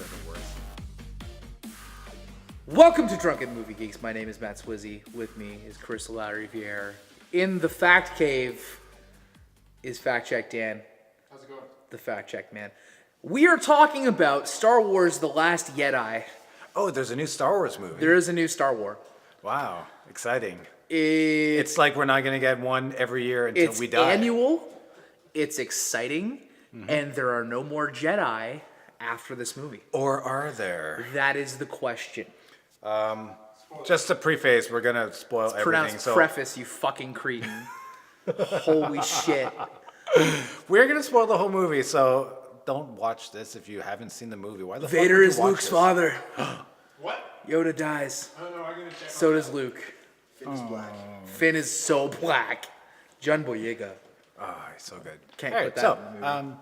the worst. Welcome to Drunken Movie Geeks. My name is Matt Swizzy. With me is Chris Riviere. In the Fact Cave is Fact Check Dan. How's it going? The Fact Check Man. We are talking about Star Wars The Last Jedi. Oh, there's a new Star Wars movie. There is a new Star Wars. Wow, exciting. It's like we're not going to get one every year until we die. It's annual. It's exciting. And there are no more Jedi after this movie. Or are there? That is the question. Just to preface, we're going to spoil everything. Pronounced preface, you fucking cretin. Holy shit. We're going to spoil the whole movie, so don't watch this if you haven't seen the movie. Why the fuck Vader would you is watch Luke's this? father. What? Yoda dies. I don't know. I'm gonna check. So does Luke. Finn is black. Finn is so black. John Boyega. Oh, he's so good. Can't All put right, that so, in the movie.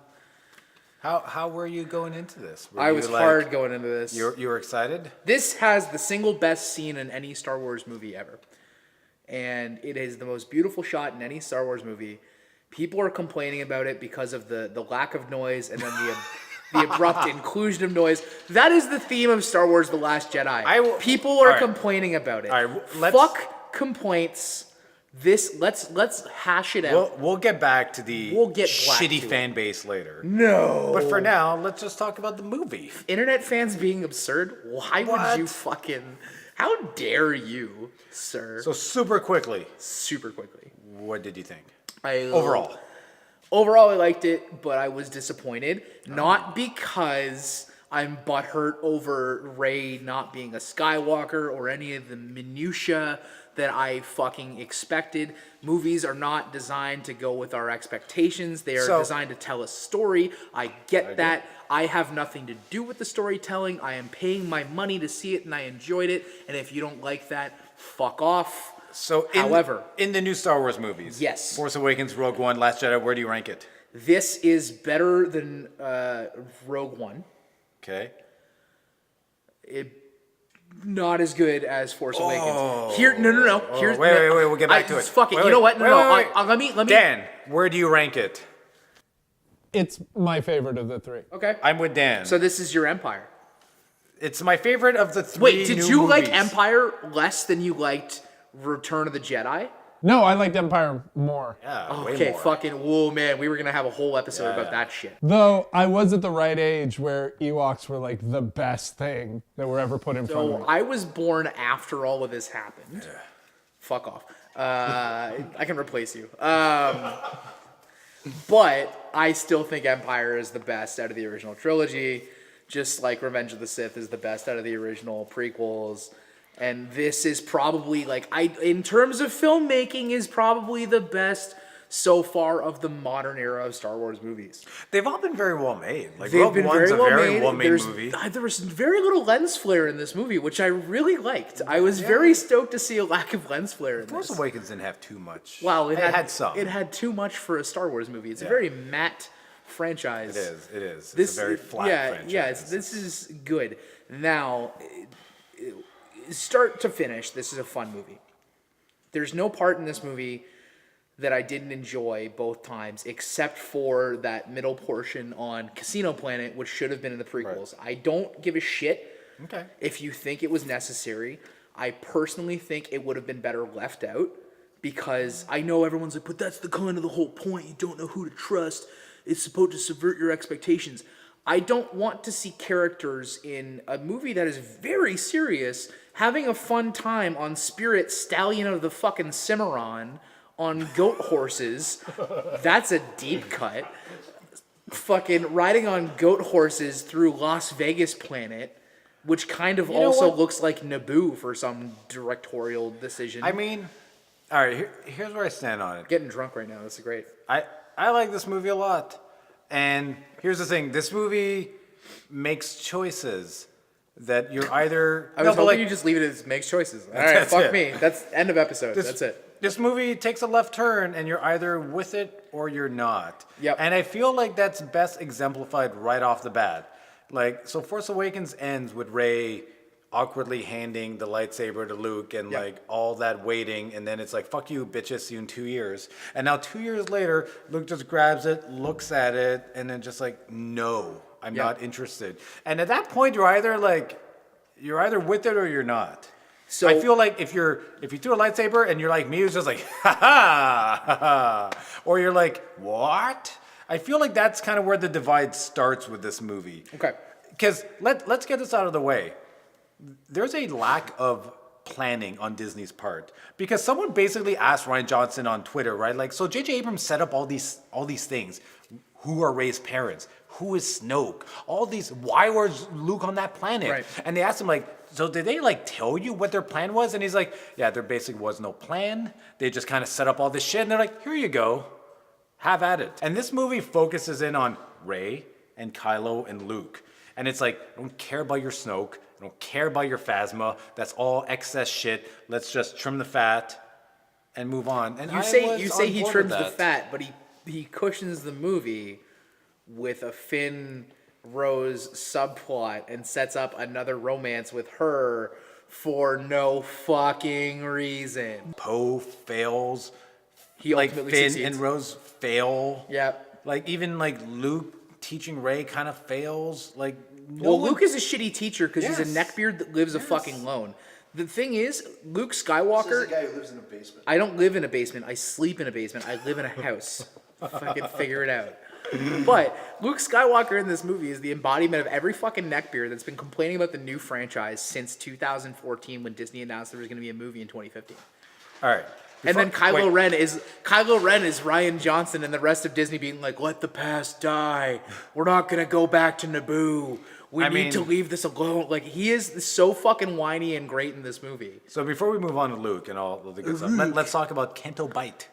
how were you going into this? Were I you was hard going into this. You were excited? This has the single best scene in any Star Wars movie ever. And it is the most beautiful shot in any Star Wars movie. People are complaining about it because of the lack of noise and then the abrupt inclusion of noise. That is the theme of Star Wars The Last Jedi. People are complaining about it. All right, Fuck complaints. Let's hash it out. We'll get back to the We'll get black shitty to fan base later. No. But for now, let's just talk about the movie. Internet fans being absurd? Why What? would you fucking... How dare you, sir? So super quickly, Super quickly. what did you think? Overall, I liked it, but I was disappointed. Not because I'm butthurt over Rey not being a Skywalker or any of the minutia that I fucking expected. Movies are not designed to go with our expectations. They are designed to tell a story. I get that. I have nothing to do with the storytelling. I am paying my money to see it, and I enjoyed it. And if you don't like that, fuck off. So, However, in the new Star Wars movies, yes, Force Awakens, Rogue One, Last Jedi, where do you rank it? this is better than Rogue One. Okay. Not as good as Force Awakens. Here, no. Here's wait, we'll get back to it. Fuck it. Wait, you know what? wait, No. wait. Let me. Dan, where do you rank it? It's my favorite of the three. Okay. I'm with Dan. So this is your Empire. It's my favorite of the three. Wait, did new you like movies. Empire less than you liked Return of the Jedi? No, I liked Empire more. Yeah, way Okay, more. fucking. Whoa, man, we were gonna have a whole episode about that shit. Though I was at the right age where Ewoks were like the best thing that were ever put in front of So me. I was born after all of this happened. Yeah. Fuck off. I can replace you. But I still think Empire is the best out of the original trilogy, just like Revenge of the Sith is the best out of the original prequels. And this is probably in terms of filmmaking, is probably the best so far of the modern era of Star Wars movies. They've all been very well made. Like, They've Rogue been One's very well a very made. well made movie. There was very little lens flare in this movie, which I really liked. I was very stoked to see a lack of lens flare in Force this. Awakens didn't have too much. Well, it had some. It had too much for a Star Wars movie. It's a very matte franchise. It is. It's a very flat franchise. Yeah, this is good. Now, start to finish, this is a fun movie. There's no part in this movie that I didn't enjoy both times, except for that middle portion on Casino Planet, which should have been in the prequels. Right. I don't give a shit if you think it was necessary. I personally think it would have been better left out, because I know everyone's like, but that's the kind of the whole point. You don't know who to trust. It's supposed to subvert your expectations. I don't want to see characters in a movie that is very serious having a fun time on Spirit Stallion of the fucking Cimarron on goat horses. That's a deep cut. Fucking riding on goat horses through Las Vegas Planet, which kind of also looks like Naboo for some directorial decision. I mean, all right, here's where I stand on it. Getting drunk right now. This is great. I like this movie a lot. And here's the thing. This movie makes choices that you're either... I was hoping you just leave it as makes choices. All right, fuck me. That's end of episode. That's it. This movie takes a left turn, and you're either with it or you're not. Yep. And I feel like that's best exemplified right off the bat. Like, so Force Awakens ends with Rey awkwardly handing the lightsaber to Luke and like all that waiting, and then it's like, fuck you, bitches, see you in 2 years. And now 2 years later, Luke just grabs it, looks at it, and then just like, no. I'm Yeah. not interested. And at that point, you're either with it or you're not. So I feel like if you threw a lightsaber and you're like me, who's just like ha ha ha ha, or you're like what? I feel like that's kind of where the divide starts with this movie. Okay. Because let's get this out of the way. There's a lack of planning on Disney's part, because someone basically asked Rian Johnson on Twitter, right? Like, so J.J. Abrams set up all these things. Who are Rey's parents? Who is Snoke? All these. Why was Luke on that planet? Right. And they asked him like, so did they like tell you what their plan was? And he's like, yeah, there basically was no plan. They just kind of set up all this shit, and they're like, here you go, have at it. And this movie focuses in on Rey and Kylo and Luke. And it's like, I don't care about your Snoke. I don't care about your Phasma. That's all excess shit. Let's just trim the fat and move on. And You say he trims the fat, but he cushions the movie with a Finn Rose subplot and sets up another romance with her for no fucking reason. Poe fails. He Like ultimately Finn succeeds. and Rose fail. Yep. Like even like Luke teaching Rey kind of fails. Like Well, Luke is a shitty teacher because he's Yes. a neckbeard that lives a fucking lone. The thing is, Luke This is Skywalker. a guy who lives in a basement. I don't live in a basement. I sleep in a basement. I live in a house. Fucking figure it out. But Luke Skywalker in this movie is the embodiment of every fucking neckbeard that's been complaining about the new franchise since 2014 when Disney announced there was going to be a movie in 2015. All right. And then Before- Kylo wait. Ren is Rian Johnson, and the rest of Disney being like, "Let the past die. We're not gonna go back to Naboo. We need to leave this alone." Like, he is so fucking whiny and great in this movie. So before we move on to Luke and all the good stuff, let's talk about Kento Bite.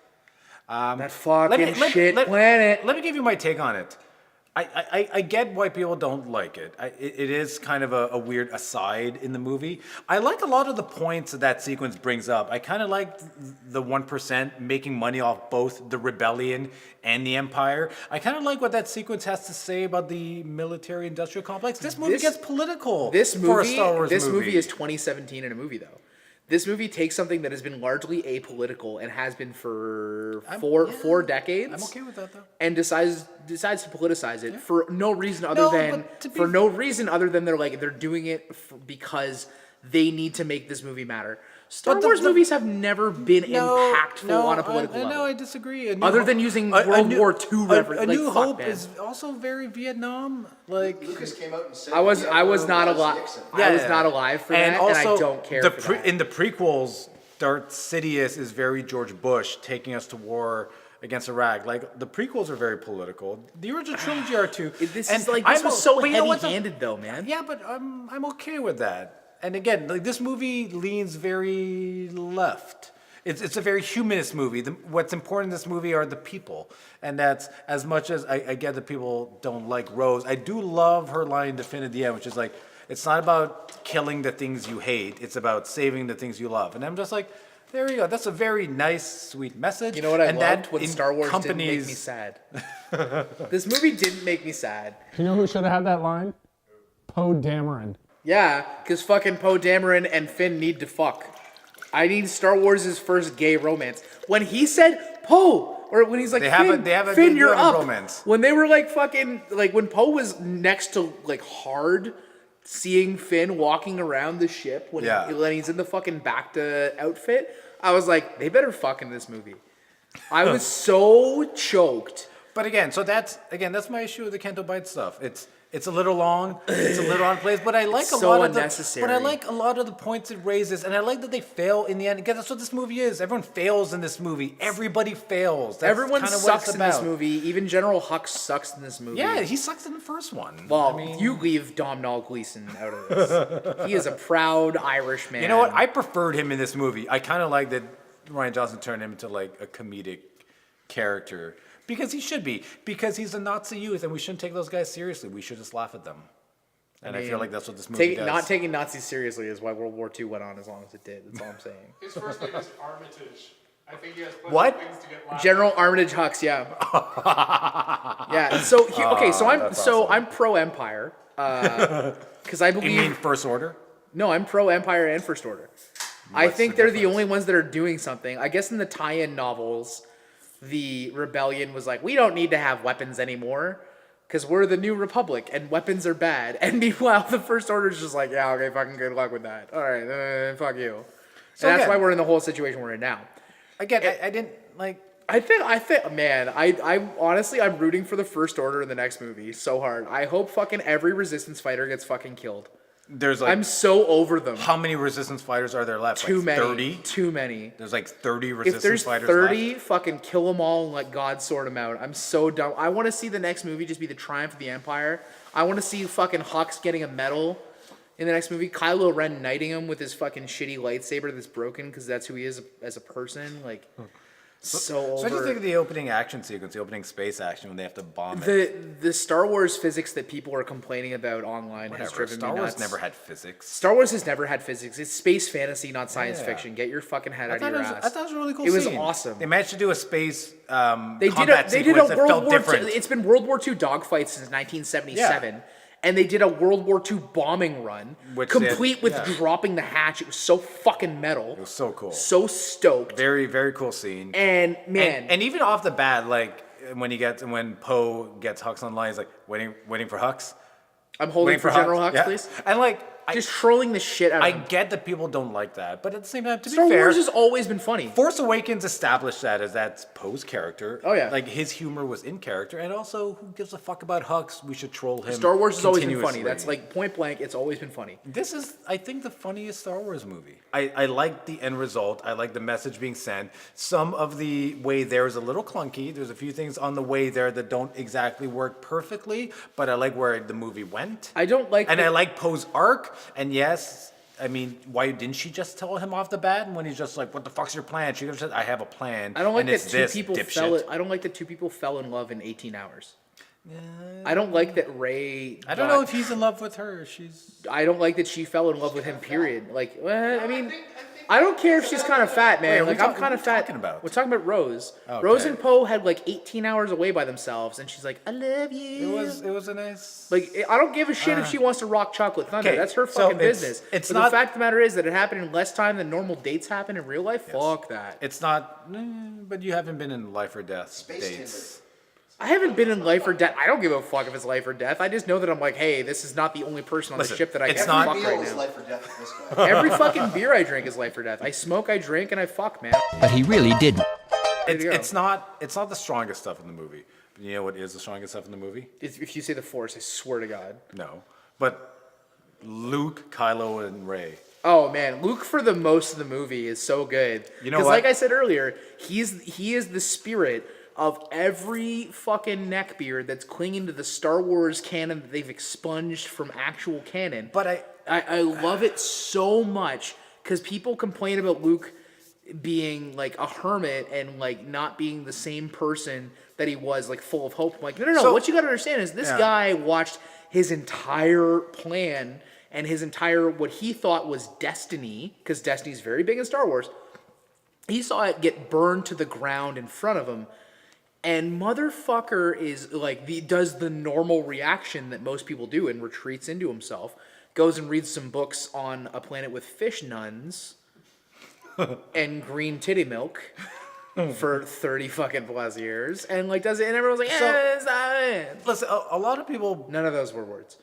That fucking shit planet. Let me give you my take on it. I get why people don't like it. It is kind of a weird aside in the movie. I like a lot of the points that sequence brings up. I kind of like the 1% making money off both the rebellion and the Empire. I kind of like what that sequence has to say about the military-industrial complex. This movie gets political for a Star Wars This movie. movie is 2017 in a movie, though. This movie takes something that has been largely apolitical and has been for four decades. I'm okay with that, though. And decides to politicize it for no reason other than they're doing it because they need to make this movie matter. Star Wars movies have never been impactful on a political level. No, I disagree. Other than using World War II reference. A like, New fuck, Hope man. is also very Vietnam. Like Lucas came out and said I was he had not Nixon. alive. I was not alive for that, and I don't care for that. In the prequels, Darth Sidious is very George Bush taking us to war against Iraq. Like the prequels are very political. The original trilogy are too. This was so heavy-handed, though, man. Yeah, but I'm okay with that. And again, like this movie leans very left. It's a very humanist movie. What's important in this movie are the people, and that's as much as I get that people don't like Rose. I do love her line to Finn at the end, which is like, it's not about killing the things you hate. It's about saving the things you love. And I'm just like, there you go. That's a very nice, sweet message. You know what I and loved that when Star Wars didn't make me sad? This movie didn't make me sad. You know who should have had that line? Poe Dameron. Yeah, because fucking Poe Dameron and Finn need to fuck. I need Star Wars' first gay romance. When he said Poe, or when he's like, Finn, you're up. Romance. When they were like fucking, like when Poe was next to like hard, seeing Finn walking around the ship when he's in the fucking Bacta outfit, I was like, they better fuck in this movie. I was so choked. But again, so that's my issue with the Kento Bite stuff. It's a little long, it's a little unplaced, but I like unnecessary. But I like a lot of the points it raises, and I like that they fail in the end. Again, that's what this movie is. Everyone fails in this movie. Everybody fails. That's Everyone kind of sucks what it's in this about. movie. Even General Hux sucks in this movie. Yeah, he sucks in the first one. Well, you leave Domhnall Gleeson out of this. He is a proud Irish man. You know what? I preferred him in this movie. I kind of like that Rian Johnson turned him into like a comedic character. Because he should be. Because he's a Nazi youth, and we shouldn't take those guys seriously. We should just laugh at them. And I feel like that's what this movie does. Not taking Nazis seriously is why World War II went on as long as it did. That's all I'm saying. His first name is Armitage. I think he has plenty What? of things to get laughed General Armitage Hux, yeah. Yeah. So I'm pro Empire. Because I believe. You mean First Order? No, I'm pro Empire and First Order. I think they're the only ones that are doing something. I guess in the tie-in novels, the rebellion was like, we don't need to have weapons anymore. because we're the new republic and weapons are bad. And meanwhile, the First Order is just like, yeah, okay, fucking good luck with that. All right, fuck you. So and that's again- why we're in the whole situation we're in now. Again, I didn't like. I think, man, I honestly, I'm rooting for the First Order in the next movie so hard. I hope fucking every Resistance fighter gets fucking killed. There's like I'm so over them. how many Resistance fighters are there left? Too like many. 30? Too many. There's like 30 If Resistance there's fighters 30, left. fucking kill them all and let God sort them out. I'm so done. I want to see the next movie just be the triumph of the Empire. I want to see fucking Hux getting a medal in the next movie. Kylo Ren knighting him with his fucking shitty lightsaber that's broken because that's who he is as a person. Like, so over. So what do you think of the opening action sequence, the opening space action when they have to bomb it? The Star Wars physics that people are complaining about online has Whatever. driven Star me Wars nuts. never had physics. Star Wars has never had physics. It's space fantasy, not science Yeah. fiction. Get your fucking head out I of your thought ass. I thought it was a really cool It was scene. awesome. They managed to do a space They did combat a sequence that World felt War different. II. It's been World War II dogfights since 1977. And they did a World War II bombing run, Which complete they- with yeah. dropping the hatch. It was so fucking metal. It was so cool. So stoked. Very, very cool scene. And man, And even off the bat, like when Poe gets Hux online, he's like waiting for Hux. I'm holding Waiting for General Hux, Yeah. please. And like Just trolling the shit out I of him. get that people don't like that, but at the same time, to Star be fair, Wars has always been funny. Force Awakens established that as that's Poe's character. Oh, yeah. Like his humor was in character, and also who gives a fuck about Hux? We should troll him. Star Wars has always been funny. continuously. That's like point blank. It's always been funny. This is, I think, the funniest Star Wars movie. I like the end result. I like the message being sent. Some of the way there is a little clunky. There's a few things on the way there that don't exactly work perfectly, but I like where the movie went. I don't like. And the- I like Poe's arc. And yes, I mean, why didn't she just tell him off the bat? And when he's just like, "What the fuck's your plan?" She could have said, "I have a plan." I don't like and that it's two this, people dipshit. fell. I don't like that two people fell in love in 18 hours. I don't like that Ray. I don't know if he's in love with her. She's. I don't like that she fell in love with him. Period. Like, well, I mean, I don't care if she's kind of fat, man. Wait, like, what I'm kind of we fat. talking about? We're talking about Rose. Okay. Rose and Poe had like 18 hours away by themselves, and she's like, "I love you." It was a nice. Like, I don't give a shit if she wants to rock Chocolate Thunder. Okay, That's her so fucking it's- business. it's but not- the fact of the matter is that it happened in less time than normal dates happen in real life. Fuck that. It's not, but you haven't been in life or death Space dates. I haven't been in life or death. I don't give a fuck if it's life or death. I just know that I'm like, hey, this is not the only person on Listen, the ship that I it's can not- fuck Every meal right is now. life or death with this guy. Every fucking beer I drink is life or death. I smoke, I drink, and I fuck, man. But he really didn't. It's, you go. it's not the strongest stuff in the movie. But you know what is the strongest stuff in the movie? If you say the Force, I swear to God. No, but Luke, Kylo, and Rey. Oh man, Luke for the most of the movie is so good. You know Because what? like I said earlier, he is the spirit of every fucking neckbeard that's clinging to the Star Wars canon that they've expunged from actual canon. But I love it so much because people complain about Luke being like a hermit and like not being the same person that he was, like full of hope. I'm like, no. So- What you got to understand is this Yeah. guy watched his entire plan and his entire what he thought was destiny, because destiny's very big in Star Wars. He saw it get burned to the ground in front of him. And motherfucker is like does the normal reaction that most people do and retreats into himself, goes and reads some books on a planet with fish nuns and green titty milk for 30 fucking plus years, and like does it, and everyone's like, it's not it. listen, a lot of people, None of those were words.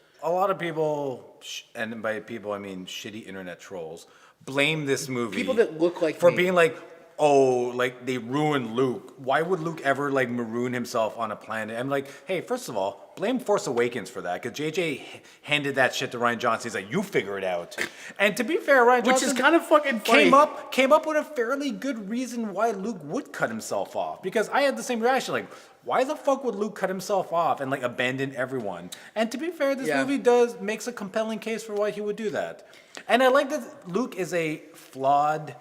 and by people I mean shitty internet trolls, blame this movie. People that look like for me. being like, oh, like they ruined Luke. Why would Luke ever like maroon himself on a planet? I'm like, hey, first of all, blame Force Awakens for that, because JJ handed that shit to Rian Johnson. He's like, you figure it out. And to be fair, Rian Which Johnson is kind of fucking funny. came up with a fairly good reason why Luke would cut himself off, because I had the same reaction, like, why the fuck would Luke cut himself off and like abandon everyone? And to be fair, this Yeah. movie makes a compelling case for why he would do that. And I like that Luke is a flawed,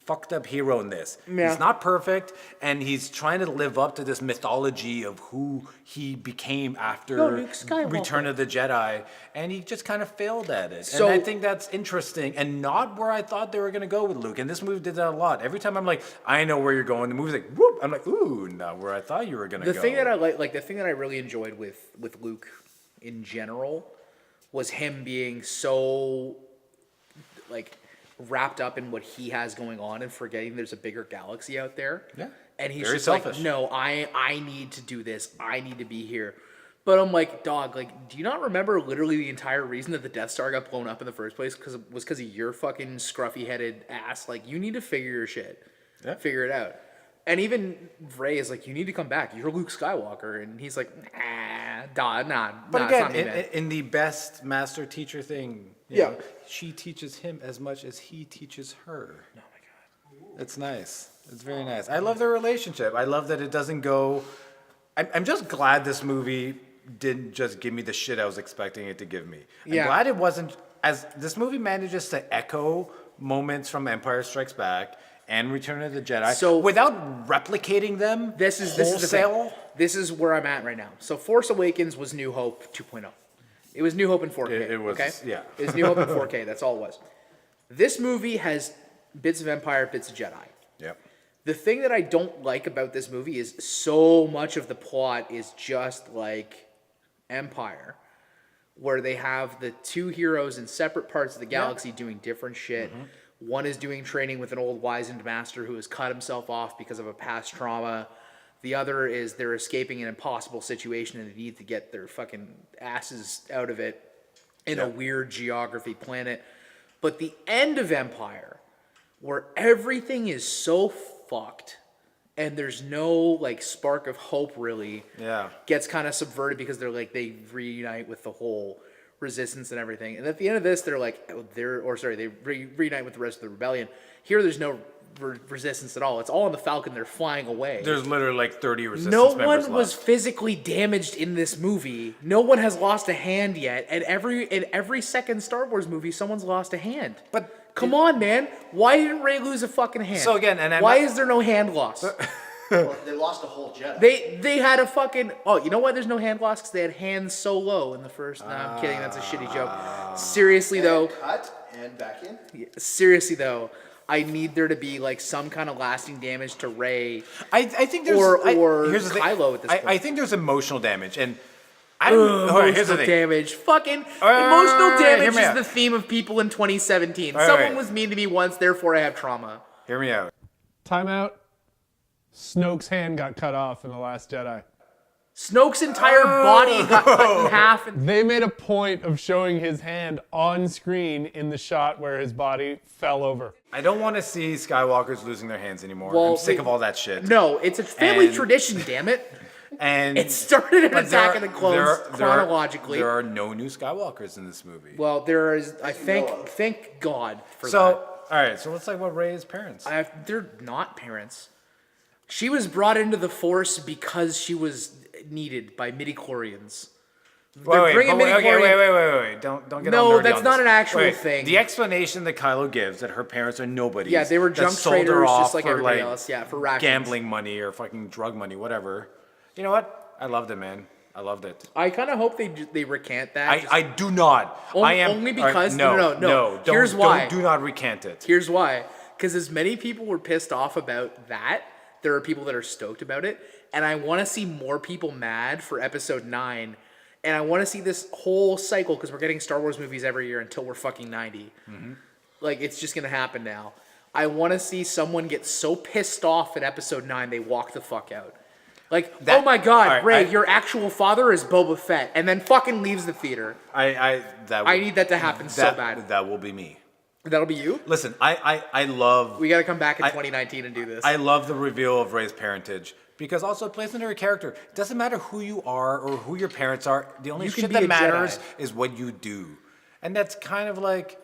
fucked up hero in this. Yeah. He's not perfect, and he's trying to live up to this mythology of who he became after Luke Skywalker. Return of the Jedi, and he just kind of failed at it. So- and I think that's interesting, and not where I thought they were going to go with Luke. And this movie did that a lot. Every time I'm like, I know where you're going, the movie's like, whoop, I'm like, ooh, not where I thought you were going to The go. thing that I like the thing that I really enjoyed with Luke in general was him being so like wrapped up in what he has going on and forgetting there's a bigger galaxy out there. Yeah. And he's Very just selfish. like, no, I need to do this. I need to be here. But I'm like, dog, like, do you not remember literally the entire reason that the Death Star got blown up in the first place? Because of your fucking scruffy-headed ass. Like, you need to figure your shit. Yeah. Figure it out. And even Rey is like, you need to come back. You're Luke Skywalker. And he's like, nah. But nah, again, it's not me, man. in the best master-teacher thing, you Yeah. know, she teaches him as much as he teaches her. Oh, my God. It's nice. It's very nice. I love their relationship. I love that it doesn't go... I'm just glad this movie didn't just give me the shit I was expecting it to give me. I'm glad it wasn't... As this movie manages to echo moments from Empire Strikes Back and Return of the Jedi, So- without replicating them This is the wholesale. thing. This is where I'm at right now. So Force Awakens was New Hope 2.0. It was New Hope in 4K. It was, okay? yeah. It was New Hope in 4K. That's all it was. This movie has bits of Empire, bits of Jedi. Yep. The thing that I don't like about this movie is so much of the plot is just like Empire, where they have the two heroes in separate parts of the galaxy doing different shit. One is doing training with an old wizened master who has cut himself off because of a past trauma. The other is they're escaping an impossible situation and they need to get their fucking asses out of it in a weird geography planet. But the end of Empire, where everything is so fucked and there's no like spark of hope really, gets kind of subverted because they reunite with the whole resistance and everything. And at the end of this, they're like, they reunite with the rest of the rebellion. Here, there's no resistance at all. It's all on the Falcon. They're flying away. There's literally like 30 resistance No members one was left. physically damaged in this movie. No one has lost a hand yet. And in every second Star Wars movie, someone's lost a hand. But come on, man. Why didn't Rey lose a fucking hand? So again, and I'm why not- is there no hand loss? Well, they lost a whole Jedi. They had a fucking... Oh, you know why there's no hand loss? Because they had Han Solo in the first... No, I'm kidding. That's a shitty joke. Seriously, though... Cut and back in. Seriously, though, I need there to be, like, some kind of lasting damage to Rey I think there's... or here's the thing. Kylo at this point. I think there's emotional damage. And I don't... All right, here's the Emotional thing. damage. Fucking right, emotional hear damage me is out. the theme of people in 2017. right, Someone right. was mean to me once, therefore I have trauma. Hear me out. Timeout. Snoke's hand got cut off in The Last Jedi. Snoke's entire body got cut in half. And They made a point of showing his hand on screen in the shot where his body fell over. I don't want to see Skywalkers losing their hands anymore. Well, I'm sick they- of all that shit. no, it's a family And- tradition, damn it. And It started in but Attack there of the are- Clones there are- chronologically. There are no new Skywalkers in this movie. Well, there is. I know of. thank God for So, that. all right. So let's talk about Rey's parents. They're not parents. She was brought into the Force because she was needed by midichlorians. Wait, bringing but midichlorian- wait. Don't get No, all nerdy that's on not this. an actual Wait, thing. The explanation that Kylo gives that her parents are nobodies. Yeah, they were that junk sold her traders off just like for, everybody else. Yeah, for rations. gambling money or fucking drug money, whatever. You know what? I loved it, man. I loved it. I kind of hope they recant that. I do not. I am only all right, because- no. no. Don't, Here's why. Do not recant it. Here's why. Because as many people were pissed off about that, there are people that are stoked about it. And I want to see more people mad for episode 9. And I want to see this whole cycle, because we're getting Star Wars movies every year until we're fucking 90. Like, it's just going to happen now. I want to see someone get so pissed off at episode 9, they walk the fuck out. Like, oh my God, all right, Rey, your actual father is Boba Fett. And then fucking leaves the theater. I I need that to happen so bad. That will be me. That'll be you? Listen, I love We got to come back in 2019 and do this. I love the reveal of Rey's parentage because also it plays into her character. It doesn't matter who you are or who your parents are. The only You can shit be that a matters Jedi. is what you do. And that's kind of like,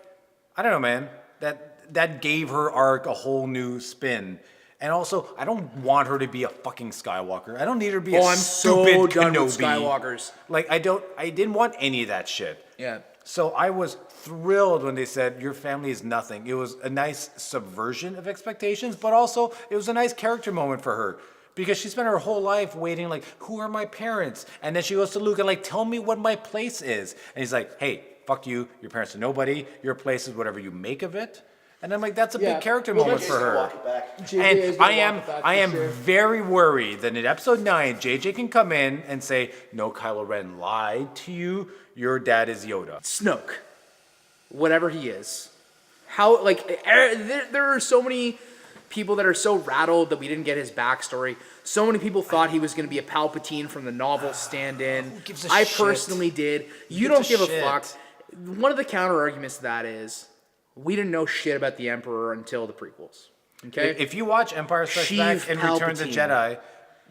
I don't know, man. That gave her arc a whole new spin. And also, I don't want her to be a fucking Skywalker. I don't need her to be a I'm so stupid done Kenobi. with Skywalkers. Like, I didn't want any of that shit. Yeah. So I was thrilled when they said your family is nothing. It was a nice subversion of expectations, but also it was a nice character moment for her because she spent her whole life waiting like, who are my parents? And then she goes to Luke and like, tell me what my place is. And he's like, hey, fuck you. Your parents are nobody. Your place is whatever you make of it. And I'm like, that's a Yeah. big character Well, moment JJ's for gonna her. walk it back. And I am very worried that in episode 9, JJ can come in and say, no, Kylo Ren lied to you. Your dad is Yoda. Snoke, whatever he is, how like there are so many people that are so rattled that we didn't get his backstory. So many people thought he was going to be a Palpatine from the novel stand-in. Who gives a I shit? personally did. You gives don't a give a shit? fuck. One of the counter arguments to that is we didn't know shit about the Emperor until the prequels. Okay? If you watch Empire Strikes Sheev Back and Return of the Palpatine. Jedi,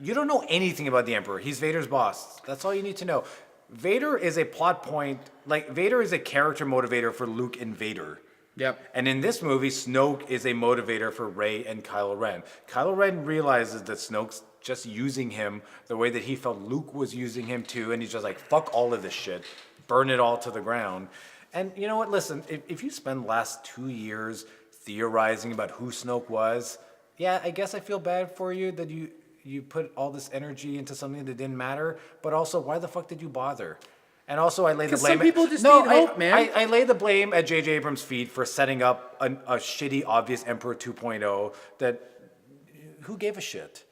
you don't know anything about the Emperor. He's Vader's boss. That's all you need to know. Vader is a plot point. Like, Vader is a character motivator for Luke and Vader. Yep. And in this movie, Snoke is a motivator for Rey and Kylo Ren. Kylo Ren realizes that Snoke's just using him the way that he felt Luke was using him too, and he's just like, fuck all of this shit. Burn it all to the ground. And you know what? Listen, if you spend the last 2 years theorizing about who Snoke was, yeah, I guess I feel bad for you that you put all this energy into something that didn't matter, but also, why the fuck did you bother? And also, I lay the 'Cause blame. some people just need hope, man. I lay the blame at J.J. Abrams' feet for setting up a shitty, obvious Emperor 2.0 that who gave a shit?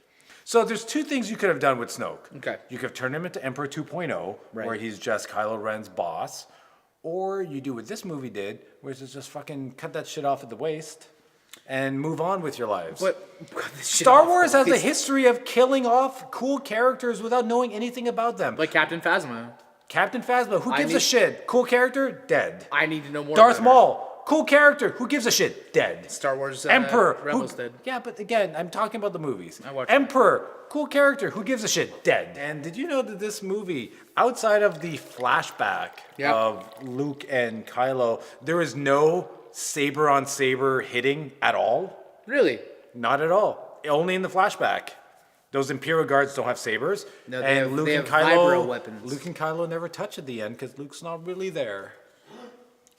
So there's two things you could have done with Snoke. Okay. You could have turned him into Emperor 2.0, Right. where he's just Kylo Ren's boss, or you do what this movie did, which is just fucking cut that shit off at the waist and move on with your lives. But Star Wars has a history of killing off cool characters without knowing anything about them. like Captain Phasma. Captain Phasma, who I gives a need- shit? Cool character, dead. I need to know more. Darth about her. Maul, cool character, who gives a shit? Dead. Star Wars Emperor, Rebels who, did. yeah, but again, I'm talking about the movies. I watched Emperor, cool character, who gives a shit? Dead. And did you know that this movie, outside of the flashback Yeah. of Luke and Kylo, there is no saber on saber hitting at all? Really? Not at all. Only in the flashback. Those Imperial guards don't have sabers. No, they and have- Luke they and have Kylo, vibro weapons. Luke and Kylo never touch at the end because Luke's not really there.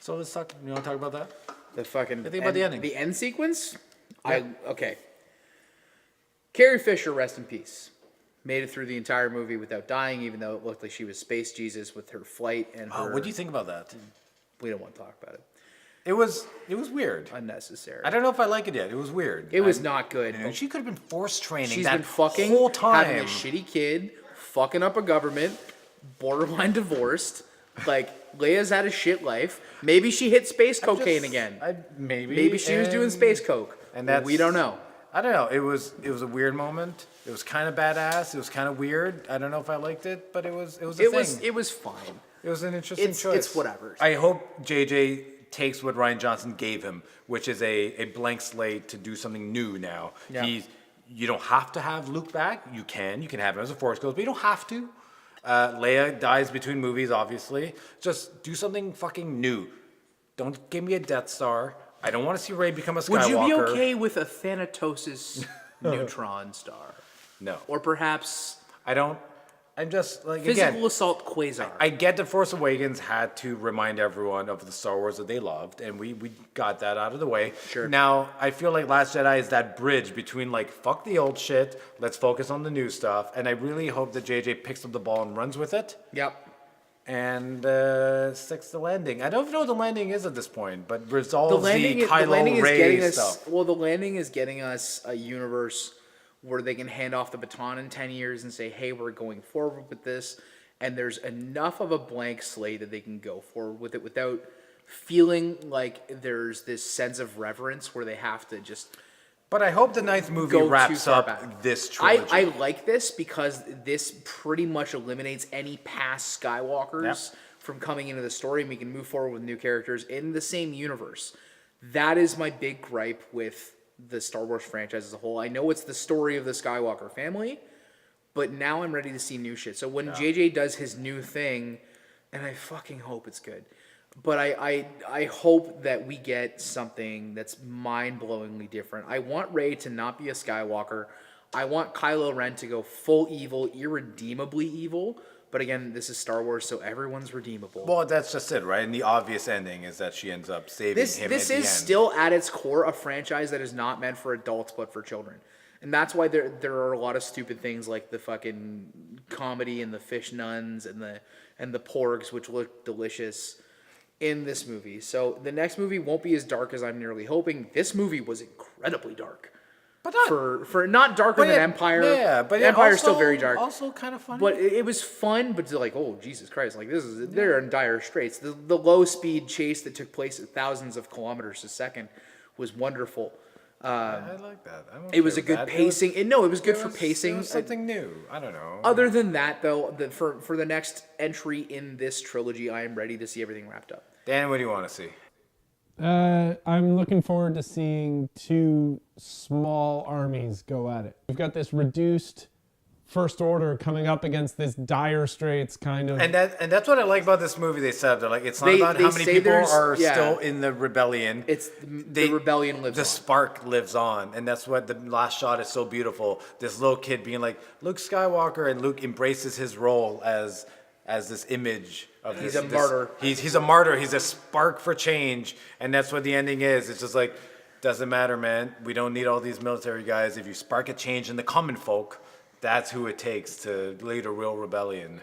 So let's talk. You want to talk about that? The fucking. think about the ending. The end sequence. Yeah. Okay. Carrie Fisher, rest in peace. Made it through the entire movie without dying, even though it looked like she was Space Jesus with her flight and her. Oh, what do you think about that? We don't want to talk about it. It was weird. Unnecessary. I don't know if I like it yet. It was weird. It was not good. And she could have been force training She's that been fucking whole time. having a shitty kid, fucking up a government, borderline divorced. Like Leia's had a shit life. Maybe she hit space cocaine again. Maybe she was doing space coke. and that's we don't know. I don't know. It was a weird moment. It was kind of badass. It was kind of weird. I don't know if I liked it, but it was a thing. It was fine. It was an interesting choice. It's whatever. I hope JJ takes what Rian Johnson gave him, which is a blank slate to do something new now. Yeah. You don't have to have Luke back. You can have him as a Force Ghost, but you don't have to. Leia dies between movies, obviously. Just do something fucking new. Don't give me a Death Star. I don't want to see Rey become a Skywalker. Would you be okay with a Thanatosis neutron star? No. Or perhaps I don't. I'm just like, physical again, assault quasar? I get that Force Awakens had to remind everyone of the Star Wars that they loved, and we got that out of the way. Sure. Now, I feel like Last Jedi is that bridge between, like, fuck the old shit, let's focus on the new stuff, and I really hope that JJ picks up the ball and runs with it, Yep. and sticks the landing. I don't even know what the landing is at this point, but resolves The landing Kylo is Rey getting us. stuff. Well, the landing is getting us a universe where they can hand off the baton in 10 years and say, "Hey, we're going forward with this," and there's enough of a blank slate that they can go forward with it without feeling like there's this sense of reverence where they have to just But I hope the ninth movie go too wraps far up back. this trilogy. I like this because this pretty much eliminates any past Skywalkers Yep. from coming into the story, and we can move forward with new characters in the same universe. That is my big gripe with the Star Wars franchise as a whole. I know it's the story of the Skywalker family, but now I'm ready to see new shit. So when JJ does his new thing, and I fucking hope it's good, but I hope that we get something that's mind-blowingly different. I want Rey to not be a Skywalker. I want Kylo Ren to go full evil, irredeemably evil. But again, this is Star Wars, so everyone's redeemable. Well, that's just it, right? And the obvious ending is that she ends up saving This him is at the end. still at its core a franchise that is not meant for adults but for children. And that's why there are a lot of stupid things like the fucking comedy and the fish nuns and the porgs, which look delicious in this movie. So the next movie won't be as dark as I'm nearly hoping. This movie was incredibly dark. But not, For not darker than Empire. Yeah, but Empire's also, still very dark. Also kind of funny. But it was fun, but like, oh, Jesus Christ, like they're in dire straits. The low speed chase that took place at thousands of kilometers a second was wonderful. I like that. I'm okay It was a with good that. pacing. It was good for It pacing. was something new. I don't know. Other than that, though, for the next entry in this trilogy, I am ready to see everything wrapped up. Dan, what do you want to see? I'm looking forward to seeing two small armies go at it. We've got this reduced First Order coming up against this dire straits kind of. And that's what I like about this movie. They said they're like, it's not They about how many say people there's- are yeah. still in the rebellion. It's the rebellion lives The on. spark lives on, and that's what the last shot is so beautiful. This little kid being like Luke Skywalker, and Luke embraces his role as this image of He's this. a martyr. He's a martyr. He's a spark for change, and that's what the ending is. It's just like, doesn't matter, man. We don't need all these military guys. If you spark a change in the common folk, that's who it takes to lead a real rebellion.